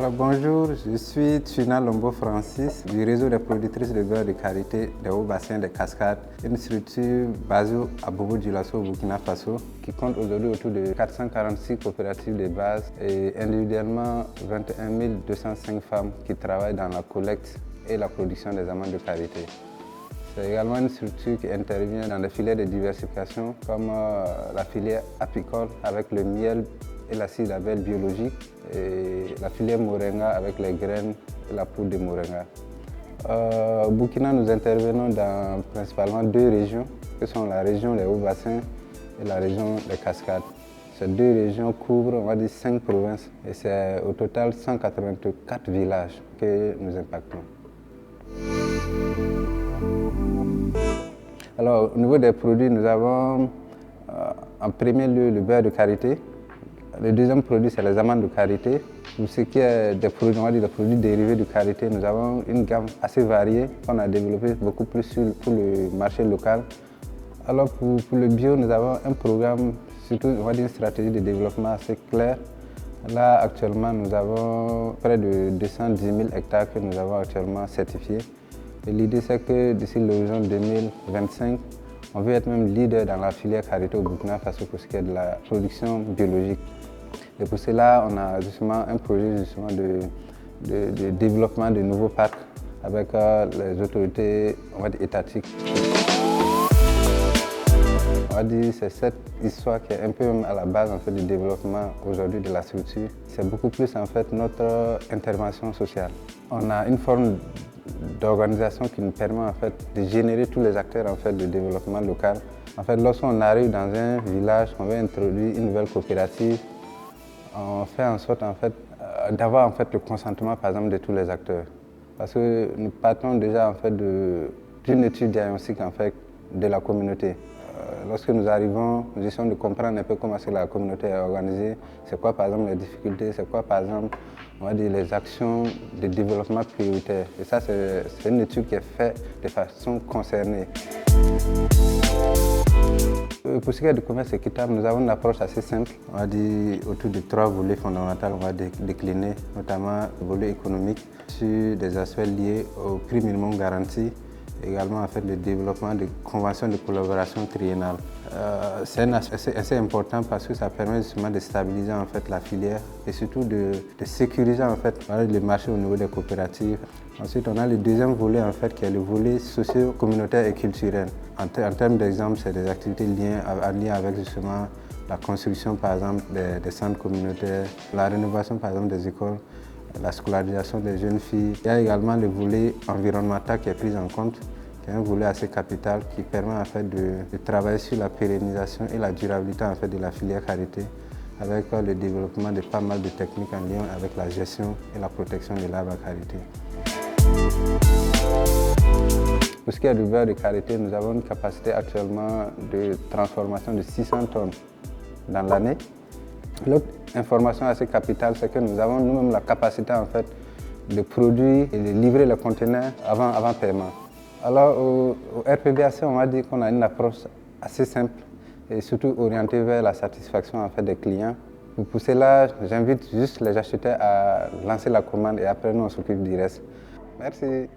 Alors bonjour, je suis Tuna Lombo Francis du réseau des productrices de beurre de karité des Hauts-Bassins des Cascades, une structure basée à Bobo-Dioulasso au Burkina Faso qui compte aujourd'hui autour de 446 coopératives de base et individuellement 21 205 femmes qui travaillent dans la collecte et la production des amandes de karité. C'est également une structure qui intervient dans des filières de diversification comme la filière apicole avec le miel et l'acide d'abeille biologique et la filière moringa avec les graines et la poudre de moringa. Au Burkina, nous intervenons dans principalement deux régions, qui sont la région des Hauts-Bassins et la région des Cascades. Ces deux régions couvrent, on va dire, 5 provinces et c'est au total 184 villages que nous impactons. Alors, au niveau des produits, nous avons en premier lieu le beurre de karité. Le deuxième produit, c'est les amandes de karité. Pour ce qui est des produits, on va dire des produits dérivés de karité, nous avons une gamme assez variée qu'on a développée beaucoup plus pour le marché local. Alors pour le bio, nous avons un programme, surtout on va dire une stratégie de développement assez claire. Là, actuellement, nous avons près de 210 000 hectares que nous avons actuellement certifiés. Et l'idée, c'est que d'ici l'horizon 2025, on veut être même leader dans la filière karité au Burkina Faso pour ce qui est de la production biologique. Et pour cela, on a justement un projet justement de développement de nouveaux parcs avec les autorités étatiques. On va dire que c'est cette histoire qui est un peu à la base en fait, du développement aujourd'hui de la structure. C'est beaucoup plus en fait notre intervention sociale. On a une forme d'organisation qui nous permet en fait, de générer tous les acteurs en fait, de développement local. En fait, lorsqu'on arrive dans un village, on veut introduire une nouvelle coopérative, on fait en sorte en fait, d'avoir en fait, le consentement par exemple, de tous les acteurs. Parce que nous partons déjà en fait, d'une étude diagnostique en fait, de la communauté. Lorsque nous arrivons, nous essayons de comprendre un peu comment la communauté est organisée, c'est quoi par exemple les difficultés, c'est quoi par exemple on va dire, les actions de développement prioritaires. Et ça, c'est une étude qui est faite de façon concernée. Pour ce qui est du commerce équitable, nous avons une approche assez simple, on va dire autour de 3 volets fondamentaux, on va décliner, notamment le volet économique sur des aspects liés au prix minimum garanti, également en fait, le développement de conventions de collaboration triennales. C'est un aspect assez important parce que ça permet justement de stabiliser en fait, la filière et surtout de sécuriser en fait, le marché au niveau des coopératives. Ensuite, on a le deuxième volet en fait, qui est le volet socio-communautaire et culturel. En termes d'exemple, c'est des activités liées avec justement la construction par exemple des centres communautaires, la rénovation par exemple des écoles, la scolarisation des jeunes filles. Il y a également le volet environnemental qui est pris en compte, qui est un volet assez capital qui permet en fait, de travailler sur la pérennisation et la durabilité en fait, de la filière karité avec le développement de pas mal de techniques en lien avec la gestion et la protection de l'arbre à karité. Pour ce qui est du beurre de karité, nous avons une capacité actuellement de transformation de 600 tonnes dans l'année. L'autre information assez capitale, c'est que nous avons nous-mêmes la capacité en fait, de produire et de livrer les conteneurs avant paiement. Alors au RPBAC, on va dire qu'on a une approche assez simple et surtout orientée vers la satisfaction en fait, des clients. Pour cela, j'invite juste les acheteurs à lancer la commande et après nous on s'occupe du reste. Merci.